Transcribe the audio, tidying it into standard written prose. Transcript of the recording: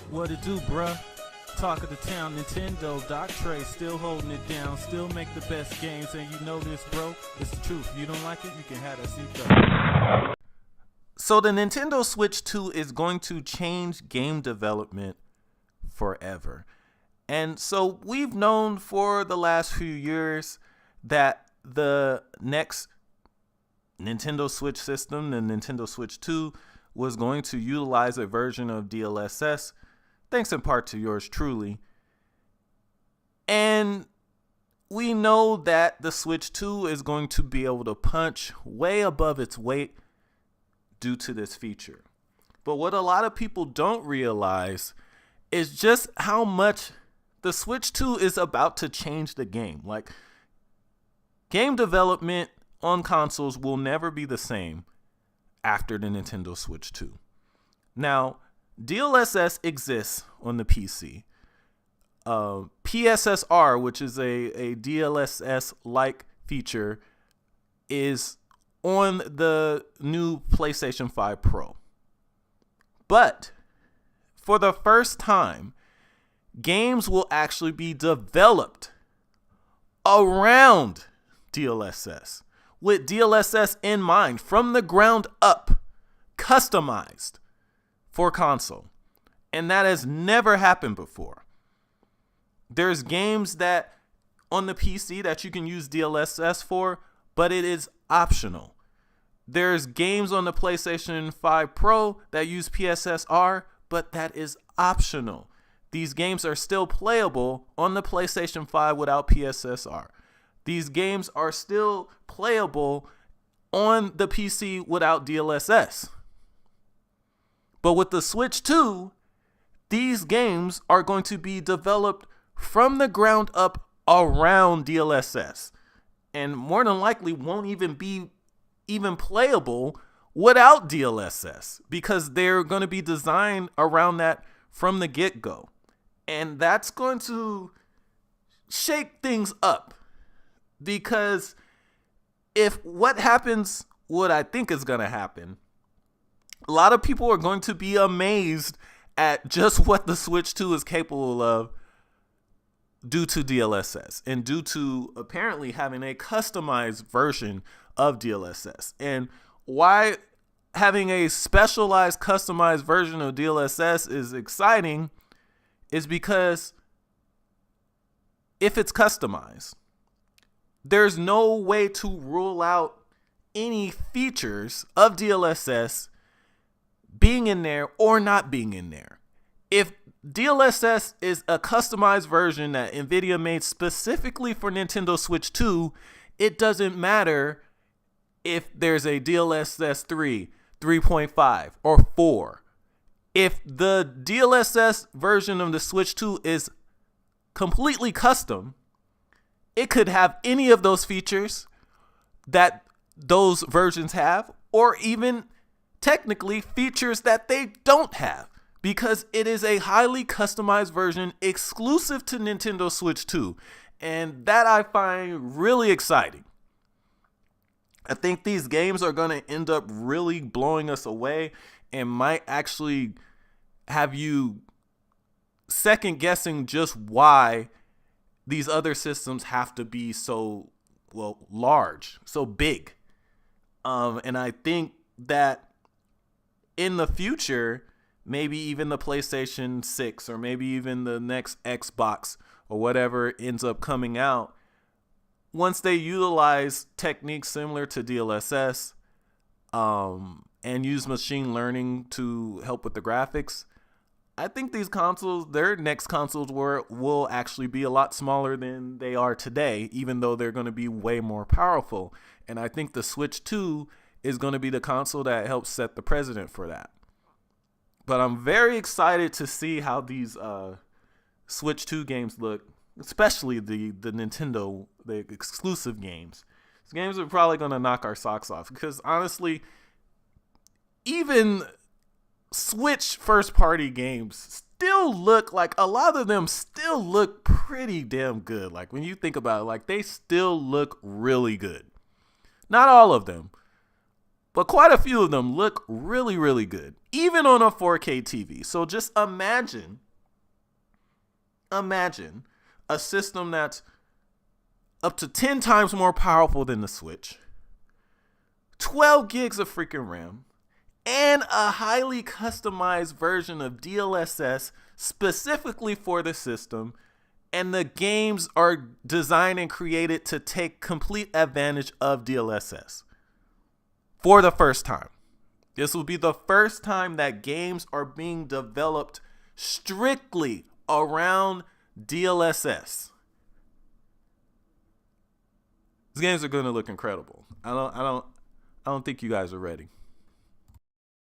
What it do, bruh? Talk of the town, Nintendo, Doc Trey, still holding it down, still make the best games, and you know this, bro. It's the truth. If you don't like it, you can have that seatbelt. So the Nintendo Switch 2 is going to change game development forever. And so we've known for the last few years that the next Nintendo Switch system, the Nintendo Switch 2, was going to utilize a version of DLSS, thanks in part to yours truly. And we know that the Switch 2 is going to be able to punch way above its weight due to this feature. But what a lot of people don't realize is just how much the Switch 2 is about to change the game. Like, game development on consoles will never be the same after the Nintendo Switch 2. Now, DLSS exists on the PC. PSSR, which is a DLSS-like feature, is on the new PlayStation 5 Pro. But for the first time, games will actually be developed around DLSS, with DLSS in mind, from the ground up, customized for console. And that has never happened before. There's games that on the PC that you can use DLSS for, but it is optional. There's games on the PlayStation 5 Pro that use PSSR, but that is optional. These games are still playable on the PlayStation 5 without PSSR. These games are still playable on the PC without DLSS. But with the Switch 2, these games are going to be developed from the ground up around DLSS, and more than likely won't even be playable without DLSS, because they're going to be designed around that from the get-go. And that's going to shake things up, because if what happens, what I think is going to happen, a lot of people are going to be amazed at just what the Switch 2 is capable of due to DLSS and due to apparently having a customized version of DLSS. And why having a specialized customized version of DLSS is exciting is because if it's customized, there's no way to rule out any features of DLSS being in there or not being in there. If DLSS is a customized version that NVIDIA made specifically for Nintendo Switch 2, it doesn't matter if there's a DLSS 3, 3.5, or 4. If the DLSS version of the Switch 2 is completely custom, it could have any of those features that those versions have, or even technically features that they don't have, because it is a highly customized version exclusive to Nintendo Switch 2. And that I find really exciting. I think these games are going to end up really blowing us away and might actually have you second guessing just why these other systems have to be so, large, so big. And I think that in the future, maybe even the PlayStation 6 or maybe even the next Xbox or whatever ends up coming out, once they utilize techniques similar to DLSS and use machine learning to help with the graphics, I think these consoles, their next consoles will actually be a lot smaller than they are today, even though they're going to be way more powerful. And I think the Switch 2 is going to be the console that helps set the precedent for that. But I'm very excited to see how these Switch 2 games look, especially the Nintendo, the exclusive games. These games are probably going to knock our socks off, because honestly, even Switch first-party games still look like, a lot of them still look pretty damn good. Like, when you think about it, like, they still look really good. Not all of them, but quite a few of them look really, really good, even on a 4K TV. So just imagine a system that's up to 10 times more powerful than the Switch, 12 gigs of freaking RAM, and a highly customized version of DLSS specifically for the system. And the games are designed and created to take complete advantage of DLSS for the first time. This will be the first time that games are being developed strictly around DLSS. These games are going to look incredible. I don't think you guys are ready.